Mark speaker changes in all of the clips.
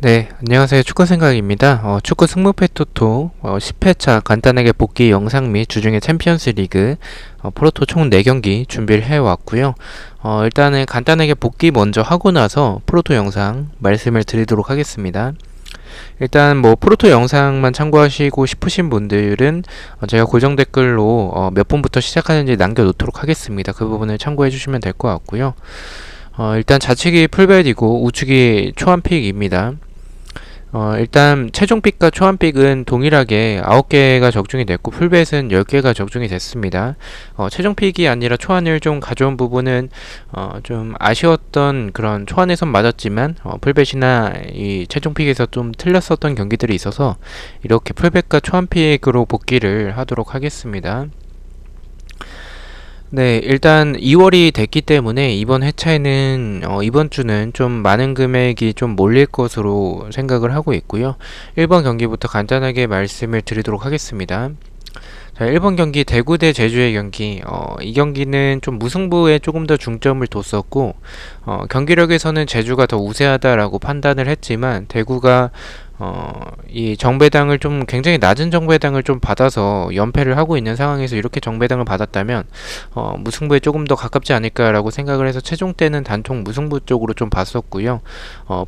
Speaker 1: 네, 안녕하세요. 축구생각입니다. 축구 승무패 토토 10회차 간단하게 복귀 영상 및 주중의 챔피언스 리그 프로토 총 4경기 준비를 해왔고요. 일단은 간단하게 복귀 먼저 하고 나서 프로토 영상 말씀을 드리도록 하겠습니다. 일단 뭐 프로토 영상만 참고하시고 싶으신 분들은 제가 고정 댓글로 몇 분부터 시작하는지 남겨놓도록 하겠습니다. 그 부분을 참고해 주시면 될 것 같고요. 일단 좌측이 풀벳이고 우측이 초안픽입니다. 일단 최종픽과 초안픽은 동일하게 9개가 적중이 됐고 풀벳은 10개가 적중이 됐습니다. 최종픽이 아니라 초안을 좀 가져온 부분은 좀 아쉬웠던 그런 초안에선 맞았지만 풀벳이나 이 최종픽에서 좀 틀렸었던 경기들이 있어서 이렇게 풀벳과 초안픽으로 복귀를 하도록 하겠습니다. 네, 일단 2월이 됐기 때문에 이번 회차에는 이번 주는 좀 많은 금액이 좀 몰릴 것으로 생각을 하고 있고요. 1번 경기부터 간단하게 말씀을 드리도록 하겠습니다. 자, 1번 경기 대구 대 제주의 경기. 이 경기는 좀 무승부에 조금 더 중점을 뒀었고 경기력에서는 제주가 더 우세하다라고 판단을 했지만 대구가 이 정배당을 좀 굉장히 낮은 정배당을 좀 받아서 연패를 하고 있는 상황에서 이렇게 정배당을 받았다면 무승부에 조금 더 가깝지 않을까라고 생각을 해서 최종 때는 단통 무승부 쪽으로 좀 봤었고요.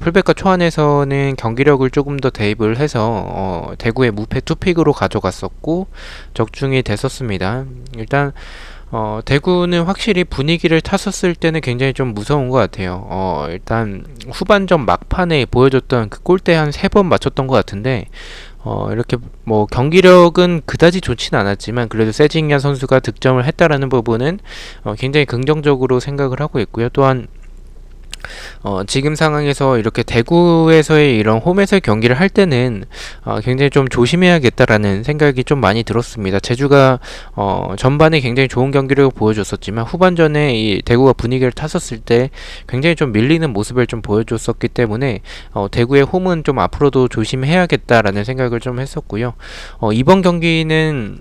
Speaker 1: 풀백과 초안에서는 경기력을 조금 더 대입을 해서 대구의 무패 투픽으로 가져갔었고 적중이 됐었습니다. 일단 대구는 확실히 분위기를 탔었을 때는 굉장히 좀 무서운 것 같아요. 일단 후반전 막판에 보여줬던 그 골대 한 3번 맞췄던 것 같은데 이렇게 뭐 경기력은 그다지 좋진 않았지만 그래도 세징야 선수가 득점을 했다라는 부분은 굉장히 긍정적으로 생각을 하고 있고요. 또한 지금 상황에서 이렇게 대구에서의 이런 홈에서의 경기를 할 때는 굉장히 좀 조심해야겠다라는 생각이 좀 많이 들었습니다. 제주가 전반에 굉장히 좋은 경기력을 보여줬었지만 후반전에 이 대구가 분위기를 탔었을 때 굉장히 좀 밀리는 모습을 좀 보여줬었기 때문에 대구의 홈은 좀 앞으로도 조심해야겠다라는 생각을 좀 했었고요. 이번 경기는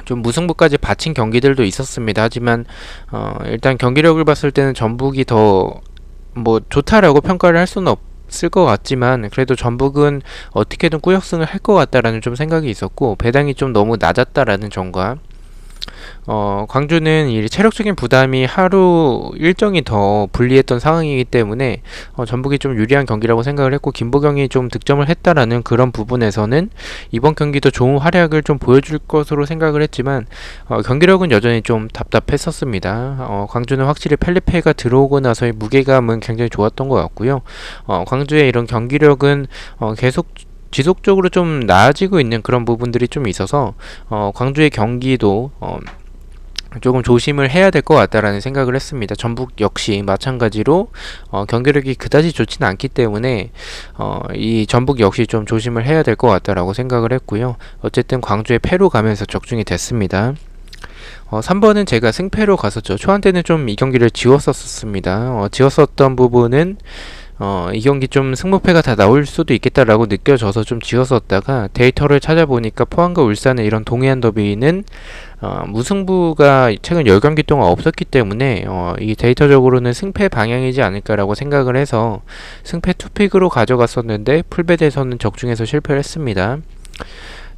Speaker 1: 좀 무승부까지 바친 경기들도 있었습니다. 하지만 일단 경기력을 봤을 때는 전북이 더 뭐 좋다라고 평가를 할 수는 없을 것 같지만 그래도 전북은 어떻게든 꾸역승을 할 것 같다라는 좀 생각이 있었고 배당이 좀 너무 낮았다라는 점과 광주는 이 체력적인 부담이 하루 일정이 더 불리했던 상황이기 때문에 전북이 좀 유리한 경기라고 생각을 했고 김보경이 좀 득점을 했다라는 그런 부분에서는 이번 경기도 좋은 활약을 좀 보여줄 것으로 생각을 했지만 경기력은 여전히 좀 답답했었습니다. 광주는 확실히 펠리페가 들어오고 나서의 무게감은 굉장히 좋았던 것 같고요. 광주의 이런 경기력은 계속 지속적으로 좀 나아지고 있는 그런 부분들이 좀 있어서 광주의 경기도 조금 조심을 해야 될 것 같다라는 생각을 했습니다. 전북 역시 마찬가지로 경기력이 그다지 좋지는 않기 때문에 이 전북 역시 좀 조심을 해야 될 것 같다라고 생각을 했고요. 어쨌든 광주의 패로 가면서 적중이 됐습니다. 3번은 제가 승패로 갔었죠. 초안 때는 좀 이 경기를 지웠었습니다. 지웠었던 부분은 이 경기 좀 승무패가 다 나올 수도 있겠다라고 느껴져서 좀 지웠었다가 데이터를 찾아보니까 포항과 울산의 이런 동해안 더비는 무승부가 최근 10경기 동안 없었기 때문에 이 데이터적으로는 승패 방향이지 않을까라고 생각을 해서 승패 투픽으로 가져갔었는데 풀벳에서는 적중해서 실패를 했습니다.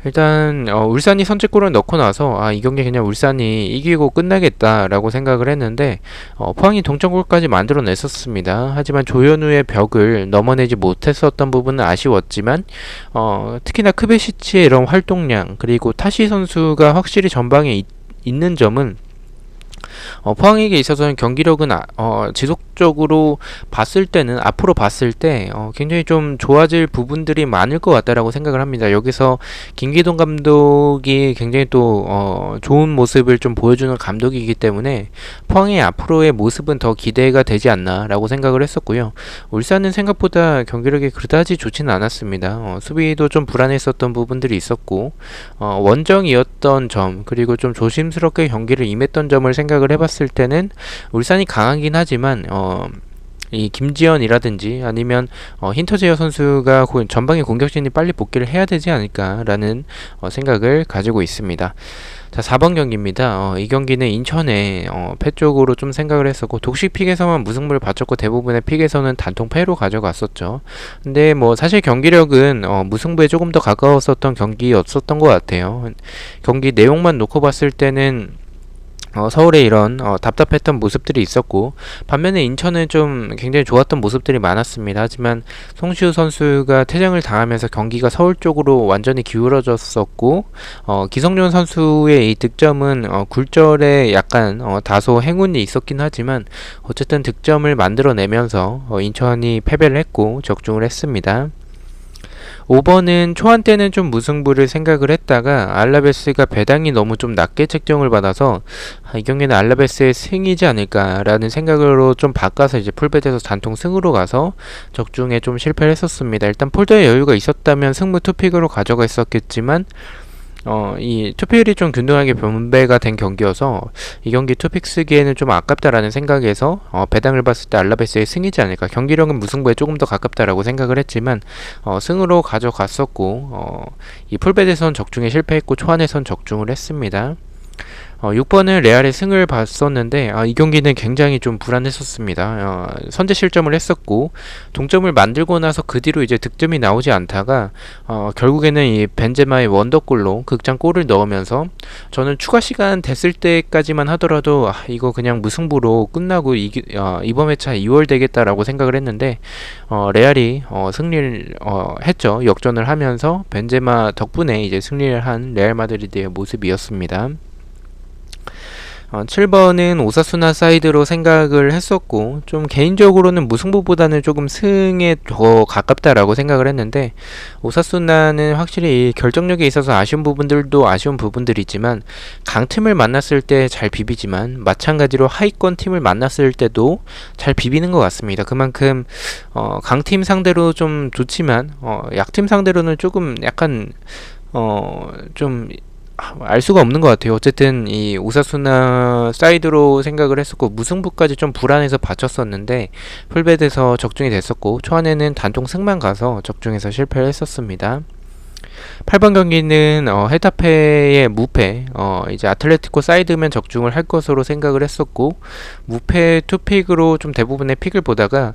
Speaker 1: 일단 울산이 선제골을 넣고 나서 이 경기 그냥 울산이 이기고 끝나겠다라고 생각을 했는데 포항이 동점골까지 만들어냈었습니다. 하지만 조현우의 벽을 넘어내지 못했었던 부분은 아쉬웠지만 특히나 크베시치의 이런 활동량 그리고 타시 선수가 확실히 전방에 있는 점은 포항에게 있어서는 경기력은 지속적으로 봤을 때는 앞으로 봤을 때 굉장히 좀 좋아질 부분들이 많을 것 같다라고 생각을 합니다. 여기서 김기동 감독이 굉장히 또 좋은 모습을 좀 보여주는 감독이기 때문에 포항의 앞으로의 모습은 더 기대가 되지 않나라고 생각을 했었고요. 울산은 생각보다 경기력이 그다지 좋지는 않았습니다. 수비도 좀 불안했었던 부분들이 있었고 원정이었던 점 그리고 좀 조심스럽게 경기를 임했던 점을 생각을 해봤을 때는 울산이 강하긴 하지만 이 김지현이라든지 아니면 힌터제어 선수가 전방에 공격진이 빨리 복귀를 해야 되지 않을까라는 생각을 가지고 있습니다. 자, 4번 경기입니다. 이 경기는 인천의 패 쪽으로 좀 생각을 했었고, 독식 픽에서만 무승부를 바쳤고 대부분의 픽에서는 단통 패로 가져갔었죠. 근데 뭐 사실 경기력은 무승부에 조금 더 가까웠었던 경기였었던 것 같아요. 경기 내용만 놓고 봤을 때는 서울에 이런 답답했던 모습들이 있었고, 반면에 인천은 좀 굉장히 좋았던 모습들이 많았습니다. 하지만 송시우 선수가 퇴장을 당하면서 경기가 서울 쪽으로 완전히 기울어졌었고, 기성용 선수의 이 득점은 굴절에 약간 다소 행운이 있었긴 하지만 어쨌든 득점을 만들어내면서 인천이 패배를 했고 적중을 했습니다. 5번은 초안 때는 좀 무승부를 생각을 했다가 알라베스가 배당이 너무 좀 낮게 책정을 받아서 이 경기는 알라베스의 승이지 않을까라는 생각으로 좀 바꿔서 이제 풀베트에서 단통 승으로 가서 적중에 좀 실패를 했었습니다. 일단 폴더의 여유가 있었다면 승부 투픽으로 가져갔었겠지만 이 투표율이 좀 균등하게 분배가 된 경기여서 이 경기 투픽 쓰기에는 좀 아깝다라는 생각에서 배당을 봤을 때 알라베스의 승이지 않을까, 경기력은 무승부에 조금 더 가깝다라고 생각을 했지만 승으로 가져갔었고, 이 풀베드에선 적중에 실패했고 초안에선 적중을 했습니다. 6번은 레알의 승을 봤었는데 이 경기는 굉장히 좀 불안했었습니다. 선제 실점을 했었고 동점을 만들고 나서 그 뒤로 이제 득점이 나오지 않다가 결국에는 이 벤제마의 원더골로 극장골을 넣으면서 저는 추가 시간 됐을 때까지만 하더라도 이거 그냥 무승부로 끝나고 이번 회차 2월 되겠다라고 생각을 했는데 레알이 승리를 했죠. 역전을 하면서 벤제마 덕분에 이제 승리를 한 레알 마드리드의 모습이었습니다. 7번은 오사수나 사이드로 생각을 했었고, 좀 개인적으로는 무승부보다는 조금 승에 더 가깝다라고 생각을 했는데, 오사수나는 확실히 결정력에 있어서 아쉬운 부분들도 아쉬운 부분들이지만 강팀을 만났을 때 잘 비비지만 마찬가지로 하위권 팀을 만났을 때도 잘 비비는 것 같습니다. 그만큼 강팀 상대로 좀 좋지만 약팀 상대로는 조금 약간 좀 알 수가 없는 것 같아요. 어쨌든 이 오사수나 사이드로 생각을 했었고 무승부까지 좀 불안해서 받쳤었는데 풀베드에서 적중이 됐었고 초안에는 단통 승만 가서 적중해서 실패를 했었습니다. 8번 경기는 헤타페의 무패, 이제 아틀레티코 사이드면 적중을 할 것으로 생각을 했었고 무패 투픽으로 좀 대부분의 픽을 보다가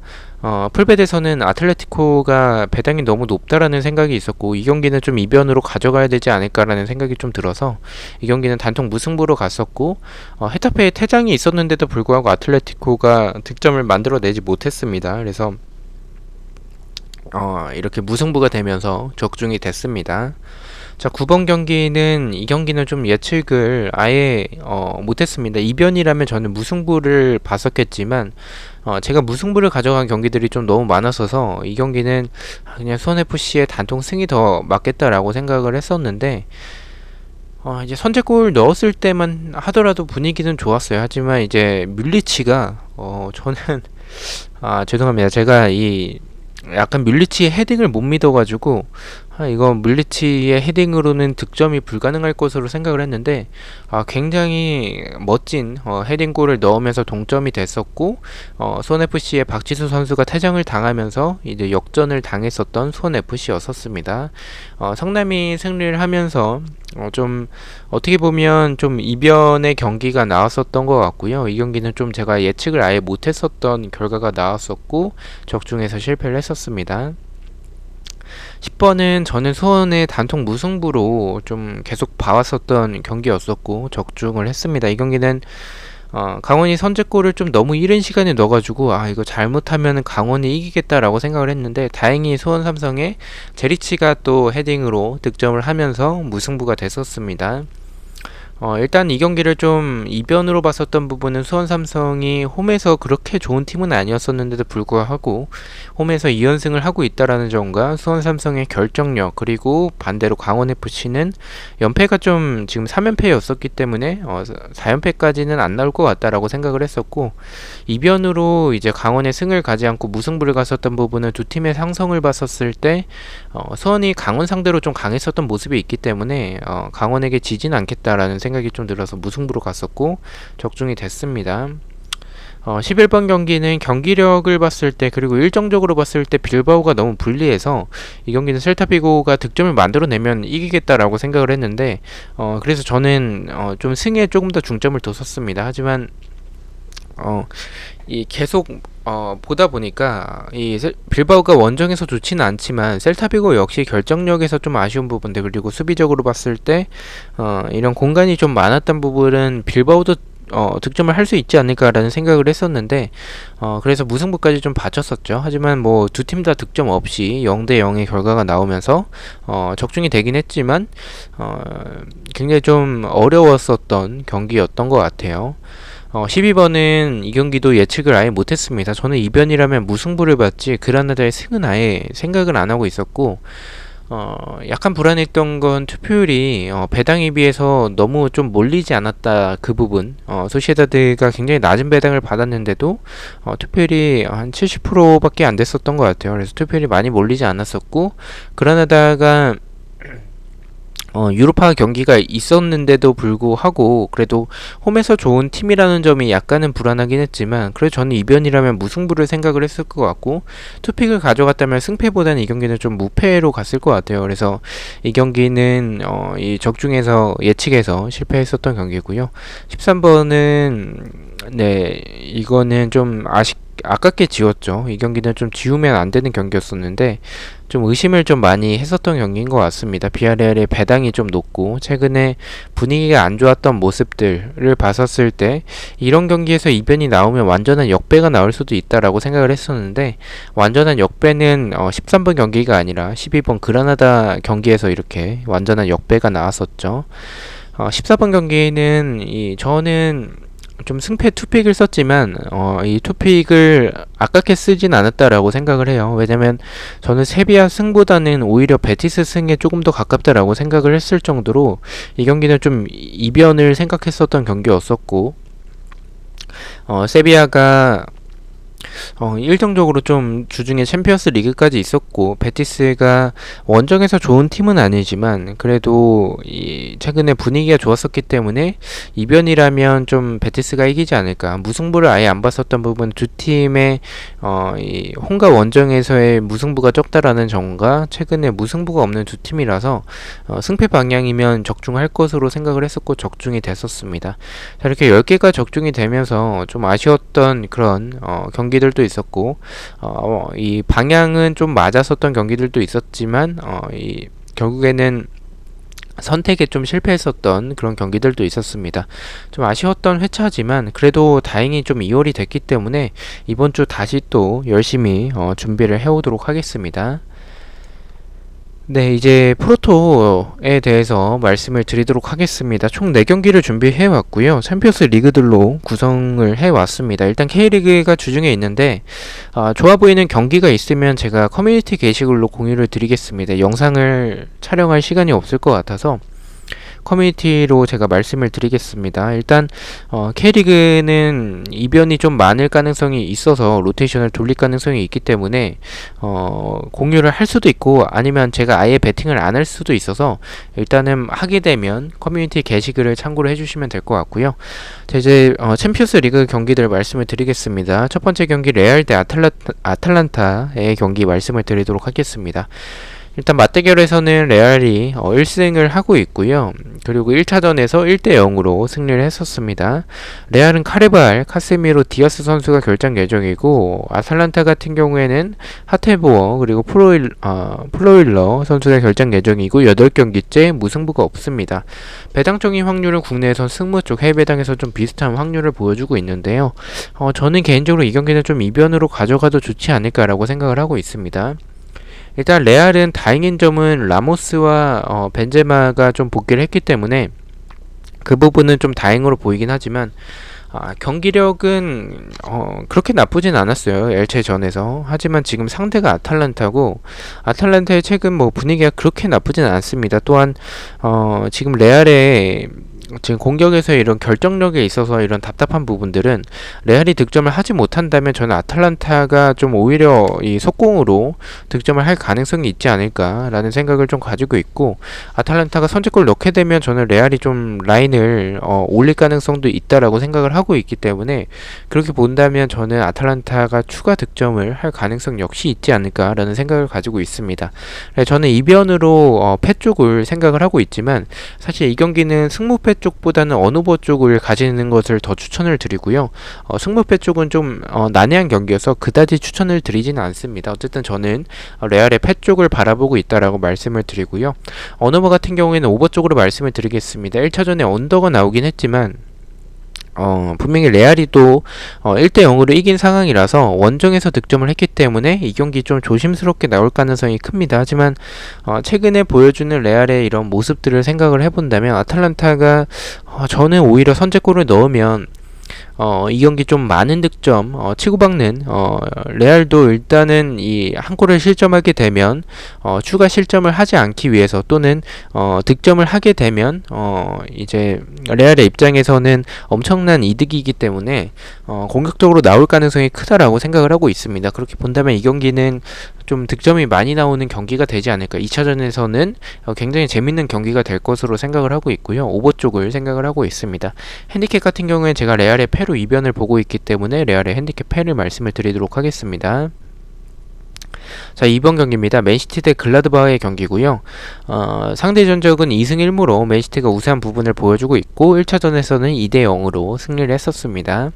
Speaker 1: 풀베드에서는 아틀레티코가 배당이 너무 높다라는 생각이 있었고 이 경기는 좀 이변으로 가져가야 되지 않을까라는 생각이 좀 들어서 이 경기는 단통 무승부로 갔었고 헤타페에 퇴장이 있었는데도 불구하고 아틀레티코가 득점을 만들어내지 못했습니다. 그래서 이렇게 무승부가 되면서 적중이 됐습니다. 자, 9번 경기는 이 경기는 좀 예측을 아예 못했습니다. 이변이라면 저는 무승부를 봤었겠지만 제가 무승부를 가져간 경기들이 좀 너무 많았어서 이 경기는 그냥 수원FC의 단통 승이 더 맞겠다라고 생각을 했었는데 이제 선제골 넣었을 때만 하더라도 분위기는 좋았어요. 하지만 이제 뮬리치가 저는 죄송합니다. 제가 이 약간 뮬리치의 헤딩을 못 믿어가지고 이거 뮬리치의 헤딩으로는 득점이 불가능할 것으로 생각을 했는데 굉장히 멋진 헤딩골을 넣으면서 동점이 됐었고 수원FC의 박지수 선수가 퇴장을 당하면서 이제 역전을 당했었던 수원FC였었습니다. 성남이 승리를 하면서 좀 어떻게 보면 좀 이변의 경기가 나왔었던 것 같고요. 이 경기는 좀 제가 예측을 아예 못했었던 결과가 나왔었고 적중해서 실패를 했었습니다. 10번은 저는 수원의 단통 무승부로 좀 계속 봐왔었던 경기였었고 적중을 했습니다. 이 경기는 강원이 선제골을 좀 너무 이른 시간에 넣어가지고 이거 잘못하면 강원이 이기겠다라고 생각을 했는데 다행히 수원 삼성의 제리치가 또 헤딩으로 득점을 하면서 무승부가 됐었습니다. 일단 이 경기를 좀 이변으로 봤었던 부분은 수원 삼성이 홈에서 그렇게 좋은 팀은 아니었었는데도 불구하고 홈에서 2연승을 하고 있다라는 점과 수원 삼성의 결정력, 그리고 반대로 강원 FC는 연패가 좀 지금 3연패였었기 때문에 4연패까지는 안 나올 것 같다라고 생각을 했었고 이변으로 이제 강원의 승을 가지 않고 무승부를 갔었던 부분은 두 팀의 상성을 봤었을 때 수원이 강원 상대로 좀 강했었던 모습이 있기 때문에 강원에게 지진 않겠다라는 생각이 좀 들어서 무승부로 갔었고 적중이 됐습니다. 11번 경기는 경기력을 봤을 때 그리고 일정적으로 봤을 때 빌바오가 너무 불리해서 이 경기는 셀타비고가 득점을 만들어내면 이기겠다라고 생각을 했는데 그래서 저는 좀 승에 조금 더 중점을 뒀었습니다. 하지만 이 계속 보다 보니까 빌바오가 원정에서 좋지는 않지만 셀타비고 역시 결정력에서 좀 아쉬운 부분들 그리고 수비적으로 봤을 때 이런 공간이 좀 많았던 부분은 빌바오도 득점을 할 수 있지 않을까라는 생각을 했었는데 그래서 무승부까지 좀 받쳤었죠. 하지만 뭐 두 팀 다 득점 없이 0대 0의 결과가 나오면서 적중이 되긴 했지만 굉장히 좀 어려웠었던 경기였던 것 같아요. 12번은 이 경기도 예측을 아예 못했습니다. 저는 이변이라면 무승부를 봤지 그라나다의 승은 아예 생각을 안 하고 있었고 약간 불안했던 건 투표율이 배당에 비해서 너무 좀 몰리지 않았다 그 부분. 소시에다드가 굉장히 낮은 배당을 받았는데도 투표율이 한 70%밖에 안 됐었던 것 같아요. 그래서 투표율이 많이 몰리지 않았었고 그라나다가 유로파 경기가 있었는데도 불구하고 그래도 홈에서 좋은 팀이라는 점이 약간은 불안하긴 했지만 그래도 저는 이변이라면 무승부를 생각을 했을 것 같고 투픽을 가져갔다면 승패보다는 이 경기는 좀 무패로 갔을 것 같아요. 그래서 이 경기는 이 적중에서 예측에서 실패했었던 경기고요. 13번은 네 이거는 좀 아깝게 지웠죠. 이 경기는 좀 지우면 안 되는 경기였었는데 좀 의심을 좀 많이 했었던 경기인 것 같습니다. 비아레알의 배당이 좀 높고 최근에 분위기가 안 좋았던 모습들을 봤었을 때 이런 경기에서 이변이 나오면 완전한 역배가 나올 수도 있다라고 생각을 했었는데 완전한 역배는 13번 경기가 아니라 12번 그라나다 경기에서 이렇게 완전한 역배가 나왔었죠. 14번 경기는 저는 좀 승패 투픽을 썼지만 이 투픽을 아깝게 쓰진 않았다라고 생각을 해요. 왜냐면 저는 세비야 승보다는 오히려 베티스 승에 조금 더 가깝다라고 생각을 했을 정도로 이 경기는 좀 이변을 생각했었던 경기였었고 세비야가 일정적으로 좀 주중에 챔피언스 리그까지 있었고 베티스가 원정에서 좋은 팀은 아니지만 그래도 최근에 분위기가 좋았었기 때문에 이변이라면 좀 베티스가 이기지 않을까. 무승부를 아예 안 봤었던 부분 두 팀의 이 홈과 원정에서의 무승부가 적다라는 점과 최근에 무승부가 없는 두 팀이라서 승패 방향이면 적중할 것으로 생각을 했었고 적중이 됐었습니다. 자, 이렇게 10개가 적중이 되면서 좀 아쉬웠던 그런 경기들도 있었고 이 방향은 좀 맞았었던 경기들도 있었지만 결국에는 선택에 좀 실패했었던 그런 경기들도 있었습니다. 좀 아쉬웠던 회차지만 그래도 다행히 좀 2월이 됐기 때문에 이번 주 다시 또 열심히 준비를 해오도록 하겠습니다. 네, 이제 프로토에 대해서 말씀을 드리도록 하겠습니다. 총 4경기를 준비해 왔고요. 챔피언스 리그들로 구성을 해 왔습니다. 일단 K리그가 주중에 있는데 좋아 보이는 경기가 있으면 제가 커뮤니티 게시글로 공유를 드리겠습니다. 영상을 촬영할 시간이 없을 것 같아서 커뮤니티로 제가 말씀을 드리겠습니다. 일단 K리그는 이변이 좀 많을 가능성이 있어서 로테이션을 돌릴 가능성이 있기 때문에 공유를 할 수도 있고 아니면 제가 아예 배팅을 안 할 수도 있어서 일단은 하게 되면 커뮤니티 게시글을 참고를 해주시면 될 것 같고요. 자, 이제 챔피언스 리그 경기들 말씀을 드리겠습니다. 첫 번째 경기 레알 대 아탈란타의 경기 말씀을 드리도록 하겠습니다. 일단 맞대결에서는 레알이 1승을 하고 있고요. 그리고 1차전에서 1대 0으로 승리를 했었습니다. 레알은 카르발, 카세미로, 디아스 선수가 결장 예정이고 아탈란타 같은 경우에는 하테보어 그리고 플로일러 선수가 결장 예정이고 8경기째 무승부가 없습니다. 배당적인 확률은 국내에선 승무 쪽, 해외 배당에서 좀 비슷한 확률을 보여주고 있는데요. 저는 개인적으로 이 경기는 좀 이변으로 가져가도 좋지 않을까라고 생각을 하고 있습니다. 일단 레알은 다행인 점은 라모스와 벤제마가 좀 복귀를 했기 때문에 그 부분은 좀 다행으로 보이긴 하지만 경기력은 그렇게 나쁘진 않았어요. 엘체전에서. 하지만 지금 상대가 아탈란타고 아탈란타의 최근 뭐 분위기가 그렇게 나쁘진 않습니다. 또한 지금 레알의 지금 공격에서의 이런 결정력에 있어서 이런 답답한 부분들은 레알이 득점을 하지 못한다면 저는 아탈란타가 좀 오히려 이 속공으로 득점을 할 가능성이 있지 않을까라는 생각을 좀 가지고 있고, 아탈란타가 선제골 넣게 되면 저는 레알이 좀 라인을 올릴 가능성도 있다라고 생각을 하고 있기 때문에, 그렇게 본다면 저는 아탈란타가 추가 득점을 할 가능성 역시 있지 않을까라는 생각을 가지고 있습니다. 저는 이변으로 패 쪽을 생각을 하고 있지만, 사실 이 경기는 승무패 쪽보다는 언오버 쪽을 가지는 것을 더 추천을 드리고요. 승무패 쪽은 좀 난해한 경기여서 그다지 추천을 드리지는 않습니다. 어쨌든 저는 레알의 패 쪽을 바라보고 있다라고 말씀을 드리고요. 언오버 같은 경우에는 오버 쪽으로 말씀을 드리겠습니다. 1차전에 언더가 나오긴 했지만 분명히 레알이 또 1대 0으로 이긴 상황이라서 원정에서 득점을 했기 때문에 이 경기 좀 조심스럽게 나올 가능성이 큽니다. 하지만 최근에 보여주는 레알의 이런 모습들을 생각을 해본다면 아탈란타가 저는 오히려 선제골을 넣으면 이 경기 좀 많은 득점 치고박는 레알도 일단은 이 한 골을 실점하게 되면 추가 실점을 하지 않기 위해서, 또는 득점을 하게 되면 이제 레알의 입장에서는 엄청난 이득이기 때문에 공격적으로 나올 가능성이 크다라고 생각을 하고 있습니다. 그렇게 본다면 이 경기는 좀 득점이 많이 나오는 경기가 되지 않을까. 2차전에서는 굉장히 재밌는 경기가 될 것으로 생각을 하고 있고요. 오버 쪽을 생각을 하고 있습니다. 핸디캡 같은 경우에 제가 레알의 패로 이변을 보고 있기 때문에 레알의 핸디캡 패를 말씀을 드리도록 하겠습니다. 자, 이번 경기입니다. 맨시티 대 글라드바흐의 경기고요. 상대 전적은 2승 1무로 맨시티가 우세한 부분을 보여주고 있고, 1차전에서는 2대 0으로 승리를 했었습니다.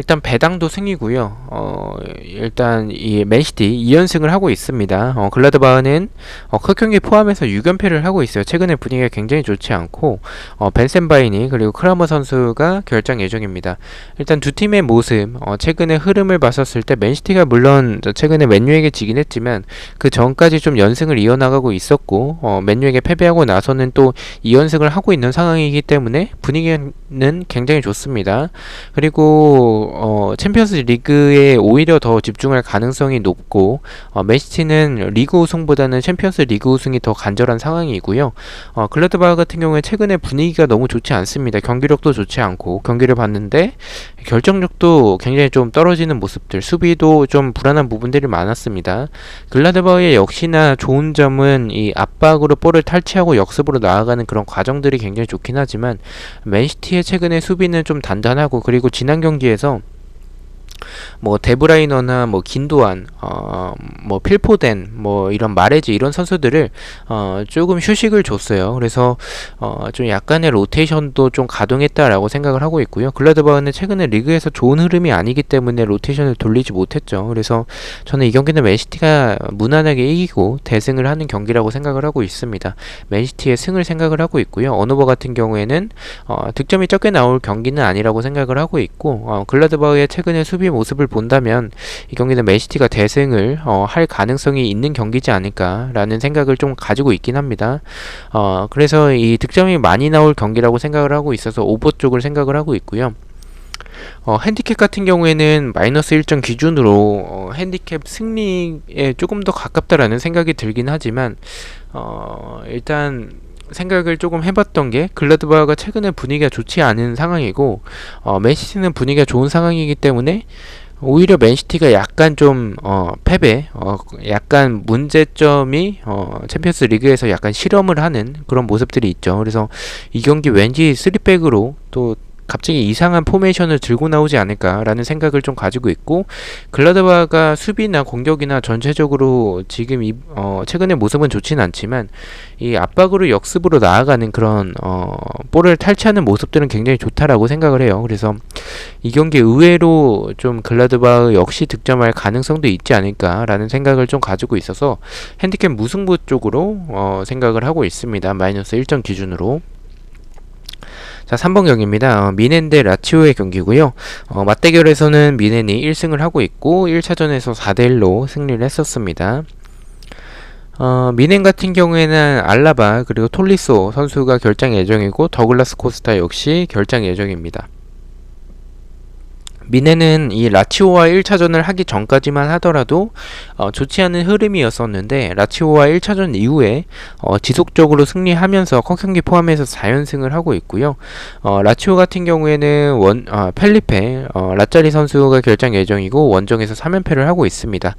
Speaker 1: 일단 배당도 승이고요. 일단 이 맨시티 2연승을 하고 있습니다. 글라드바흐는 컷경기 포함해서 6연패를 하고 있어요. 최근에 분위기가 굉장히 좋지 않고 벤센바이니 그리고 크라머 선수가 결장 예정입니다. 일단 두 팀의 모습, 최근의 흐름을 봤었을 때 맨시티가 물론 최근에 맨유에게 지긴 했지만 그 전까지 좀 연승을 이어나가고 있었고, 맨유에게 패배하고 나서는 또 2연승을 하고 있는 상황이기 때문에 분위기는 굉장히 좋습니다. 그리고 챔피언스 리그에 오히려 더 집중할 가능성이 높고, 맨시티는 리그 우승보다는 챔피언스 리그 우승이 더 간절한 상황이고요. 글라드바흐 같은 경우에 최근에 분위기가 너무 좋지 않습니다. 경기력도 좋지 않고, 경기를 봤는데 결정력도 굉장히 좀 떨어지는 모습들, 수비도 좀 불안한 부분들이 많았습니다. 글라드바흐의 역시나 좋은 점은 이 압박으로 볼을 탈취하고 역습으로 나아가는 그런 과정들이 굉장히 좋긴 하지만, 맨시티의 최근의 수비는 좀 단단하고, 그리고 지난 경기에서 뭐 데브라이너나 뭐 긴도안, 뭐 필포덴, 뭐 이런 마레즈 이런 선수들을 조금 휴식을 줬어요. 그래서 좀 약간의 로테이션도 좀 가동했다라고 생각을 하고 있고요. 글라드바흐는 최근에 리그에서 좋은 흐름이 아니기 때문에 로테이션을 돌리지 못했죠. 그래서 저는 이 경기는 맨시티가 무난하게 이기고 대승을 하는 경기라고 생각을 하고 있습니다. 맨시티의 승을 생각을 하고 있고요. 언오버 같은 경우에는 득점이 적게 나올 경기는 아니라고 생각을 하고 있고, 글라드바흐의 최근의 수비 모습을 본다면 이 경기는 맨시티가 대승을 할 가능성이 있는 경기지 않을까라는 생각을 좀 가지고 있긴 합니다. 그래서 이 득점이 많이 나올 경기라고 생각을 하고 있어서 오버 쪽을 생각을 하고 있고요. 핸디캡 같은 경우에는 마이너스 1점 기준으로 핸디캡 승리에 조금 더 가깝다라는 생각이 들긴 하지만, 일단 생각을 조금 해봤던 게 글라드바흐가 최근에 분위기가 좋지 않은 상황이고, 맨시티는 분위기가 좋은 상황이기 때문에 오히려 맨시티가 약간 좀 패배, 약간 문제점이 챔피언스 리그에서 약간 실험을 하는 그런 모습들이 있죠. 그래서 이 경기 왠지 3백으로 또 갑자기 이상한 포메이션을 들고 나오지 않을까라는 생각을 좀 가지고 있고, 글라드바흐가 수비나 공격이나 전체적으로 지금 최근의 모습은 좋진 않지만 이 압박으로 역습으로 나아가는 그런 볼을 탈취하는 모습들은 굉장히 좋다라고 생각을 해요. 그래서 이 경기 의외로 좀 글라드바흐 역시 득점할 가능성도 있지 않을까라는 생각을 좀 가지고 있어서 핸디캡 무승부 쪽으로 생각을 하고 있습니다. 마이너스 1점 기준으로. 자, 3번 경기입니다. 미넨 대 라치오의 경기고요. 맞대결에서는 미넨이 1승을 하고 있고 1차전에서 4대1로 승리를 했었습니다. 미넨 같은 경우에는 알라바 그리고 톨리소 선수가 결장 예정이고 더글라스 코스타 역시 결장 예정입니다. 미네는 이 라치오와 1차전을 하기 전까지만 하더라도 좋지 않은 흐름이었었는데 라치오와 1차전 이후에 지속적으로 승리하면서 컷 경기 포함해서 4연승을 하고 있고요. 라치오 같은 경우에는 펠리페 라짜리 선수가 결장 예정이고 원정에서 3연패를 하고 있습니다.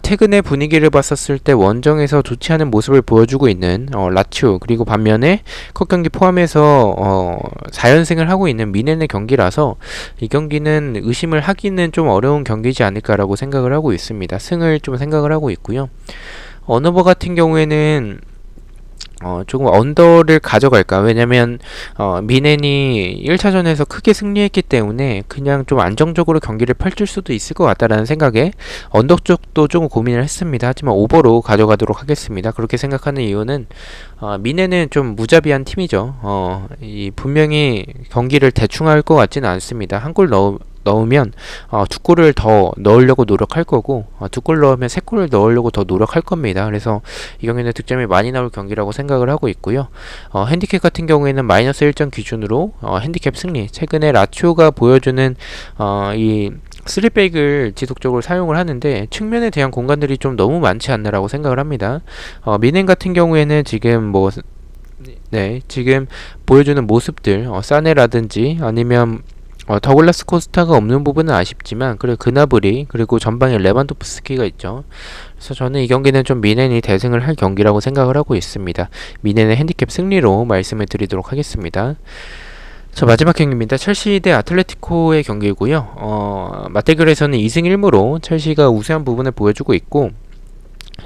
Speaker 1: 최근의 분위기를 봤었을 때 원정에서 좋지 않은 모습을 보여주고 있는 라치오, 그리고 반면에 컷 경기 포함해서 4연승을 하고 있는 미네의 경기라서 이 경기는 의심을 하기는 좀 어려운 경기지 않을까라고 생각을 하고 있습니다. 승을 좀 생각을 하고 있고요. 언어버 같은 경우에는 조금 언더를 가져갈까? 왜냐면 미넨이 1차전에서 크게 승리했기 때문에 그냥 좀 안정적으로 경기를 펼칠 수도 있을 것 같다라는 생각에 언더 쪽도 조금 고민을 했습니다. 하지만 오버로 가져가도록 하겠습니다. 그렇게 생각하는 이유는 미넨은 좀 무자비한 팀이죠. 분명히 경기를 대충 할 것 같지는 않습니다. 한 골 넣으면 두 골을 더 넣으려고 노력할 거고 두 골 넣으면 세 골을 넣으려고 더 노력할 겁니다. 그래서 이 경기는 득점이 많이 나올 경기라고 생각을 하고 있고요. 핸디캡 같은 경우에는 마이너스 1점 기준으로 핸디캡 승리, 최근에 라치오가 보여주는 이 3백을 지속적으로 사용을 하는데 측면에 대한 공간들이 좀 너무 많지 않나라고 생각을 합니다. 미넨 같은 경우에는 지금 지금 보여주는 모습들, 사네라든지 아니면 더글라스 코스타가 없는 부분은 아쉽지만 그리고 그나브리, 그리고 전방에 레반도프스키가 있죠. 그래서 저는 이 경기는 좀 미넨이 대승을 할 경기라고 생각을 하고 있습니다. 미넨의 핸디캡 승리로 말씀을 드리도록 하겠습니다. 자, 마지막 경기입니다. 첼시 대 아틀레티코의 경기이고요. 맞대결에서는 2승 1무로 첼시가 우세한 부분을 보여주고 있고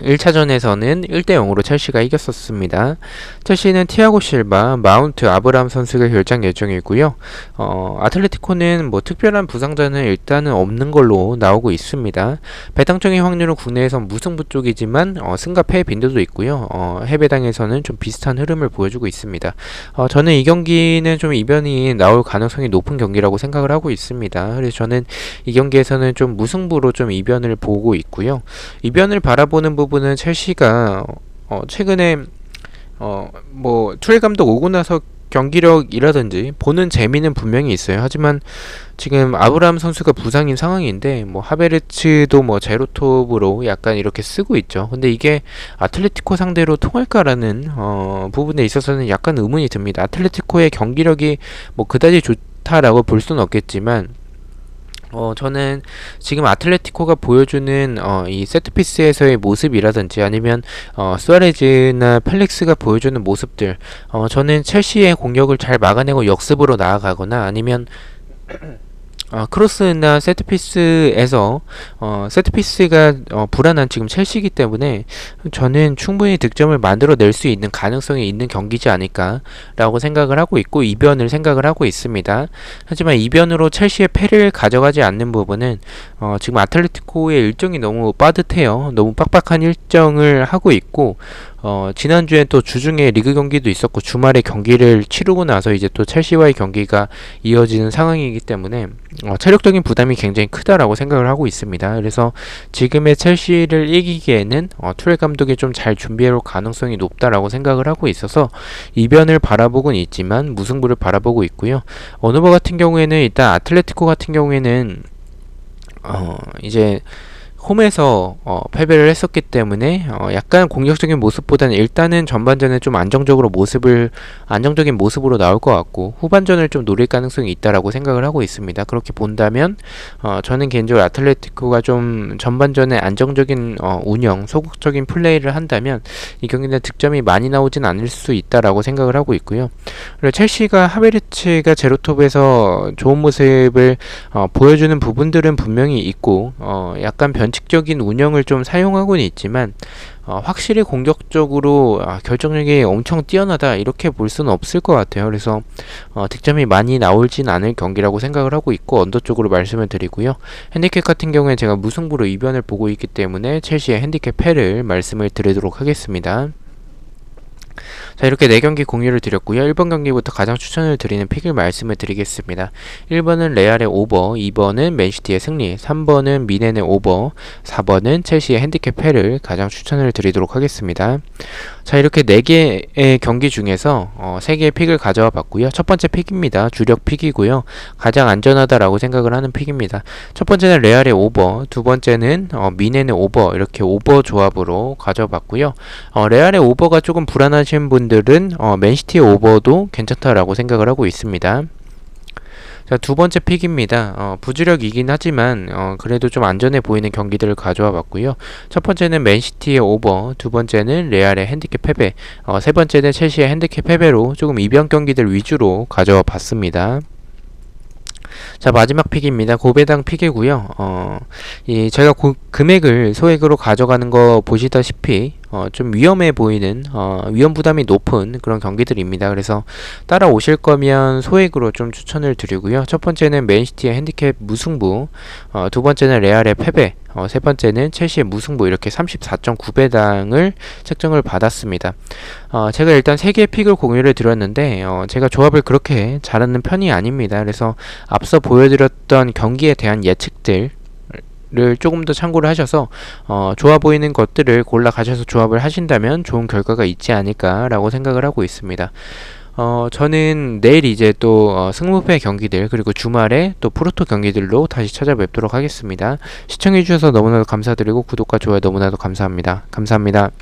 Speaker 1: 1차전에서는 1대0으로 첼시가 이겼었습니다. 첼시는 티아고 실바, 마운트, 아브람 선수가 결장 예정이고요. 아틀레티코는 특별한 부상자는 일단은 없는 걸로 나오고 있습니다. 배당적인 확률은 국내에선 무승부 쪽이지만 승과 패의 빈도도 있고요. 해배당에서는 좀 비슷한 흐름을 보여주고 있습니다. 저는 이 경기는 좀 이변이 나올 가능성이 높은 경기라고 생각을 하고 있습니다. 그래서 저는 이 경기에서는 좀 무승부로 좀 이변을 보고 있고요. 이변을 바라보는 부분은 첼시가 최근에 투엘 감독 오고 나서 경기력이라든지 보는 재미는 분명히 있어요. 하지만 지금 아브라함 선수가 부상인 상황인데 하베르츠도 제로톱으로 약간 이렇게 쓰고 있죠. 근데 이게 아틀레티코 상대로 통할까라는 부분에 있어서는 약간 의문이 듭니다. 아틀레티코의 경기력이 그다지 좋다라고 볼 수는 없겠지만 저는 지금 아틀레티코가 보여주는 이 세트피스에서의 모습이라든지 아니면 수아레즈나 펠릭스가 보여주는 모습들, 저는 첼시의 공격을 잘 막아내고 역습으로 나아가거나 아니면 크로스나 세트피스에서 세트피스가 불안한 지금 첼시이기 때문에 저는 충분히 득점을 만들어낼 수 있는 가능성이 있는 경기지 않을까라고 생각을 하고 있고 이변을 생각을 하고 있습니다. 하지만 이변으로 첼시의 패를 가져가지 않는 부분은 지금 아틀레티코의 일정이 너무 빠듯해요. 너무 빡빡한 일정을 하고 있고 지난주에 또 주중에 리그 경기도 있었고 주말에 경기를 치르고 나서 이제 또 첼시와의 경기가 이어지는 상황이기 때문에 체력적인 부담이 굉장히 크다라고 생각을 하고 있습니다. 그래서 지금의 첼시를 이기기에는 투엘 감독이 좀 잘 준비해올 가능성이 높다라고 생각을 하고 있어서 이변을 바라보고는 있지만 무승부를 바라보고 있고요. 어느버 같은 경우에는 일단 아틀레티코 같은 경우에는 이제 홈에서 패배를 했었기 때문에 약간 공격적인 모습보다는 일단은 전반전에 좀 안정적인 모습으로 나올 것 같고 후반전을 좀 노릴 가능성이 있다라고 생각을 하고 있습니다. 그렇게 본다면 저는 개인적으로 아틀레티코가 좀 전반전에 안정적인 운영, 소극적인 플레이를 한다면 이 경기는 득점이 많이 나오진 않을 수 있다라고 생각을 하고 있고요. 그리고 첼시가 하베르츠가 제로톱에서 좋은 모습을 보여주는 부분들은 분명히 있고 약간 변칙적인 운영을 좀 사용하고는 있지만 확실히 공격적으로 결정력이 엄청 뛰어나다 이렇게 볼 수는 없을 것 같아요. 그래서 득점이 많이 나올진 않을 경기라고 생각을 하고 있고 언더 쪽으로 말씀을 드리고요. 핸디캡 같은 경우에 제가 무승부로 이변을 보고 있기 때문에 첼시의 핸디캡 패를 말씀을 드리도록 하겠습니다. 자, 이렇게 4경기 공유를 드렸고요. 1번 경기부터 가장 추천을 드리는 픽을 말씀을 드리겠습니다. 1번은 레알의 오버, 2번은 맨시티의 승리, 3번은 미넨의 오버, 4번은 첼시의 핸디캡 패를 가장 추천을 드리도록 하겠습니다. 자, 이렇게 4개의 경기 중에서 3개의 픽을 가져와 봤고요. 첫 번째 픽입니다. 주력 픽이고요. 가장 안전하다라고 생각을 하는 픽입니다. 첫 번째는 레알의 오버, 두 번째는 미넨의 오버, 이렇게 오버 조합으로 가져와 봤고요. 레알의 오버가 조금 불안하신 분들은 맨시티의 오버도 괜찮다라고 생각을 하고 있습니다. 자, 두 번째 픽입니다. 부주력이긴 하지만 그래도 좀 안전해 보이는 경기들을 가져와 봤고요. 첫 번째는 맨시티의 오버, 두 번째는 레알의 핸디캡 패배, 세 번째는 첼시의 핸디캡 패배로 조금 이변 경기들 위주로 가져와 봤습니다. 자, 마지막 픽입니다. 고배당 픽이고요. 제가 금액을 소액으로 가져가는 거 보시다시피 좀 위험해 보이는 위험 부담이 높은 그런 경기들입니다. 그래서 따라오실 거면 소액으로 좀 추천을 드리고요. 첫 번째는 맨시티의 핸디캡 무승부, 두 번째는 레알의 패배, 세 번째는 첼시의 무승부, 이렇게 34.9배당을 책정을 받았습니다. 제가 일단 3개의 픽을 공유를 드렸는데 제가 조합을 그렇게 잘하는 편이 아닙니다. 그래서 앞서 보여드렸던 경기에 대한 예측들 를 조금 더 참고를 하셔서 좋아 보이는 것들을 골라 가셔서 조합을 하신다면 좋은 결과가 있지 않을까 라고 생각을 하고 있습니다. 저는 내일 이제 또 승무패 경기들, 그리고 주말에 또 프로토 경기들로 다시 찾아뵙도록 하겠습니다. 시청해주셔서 너무나도 감사드리고 구독과 좋아요 너무나도 감사합니다. 감사합니다.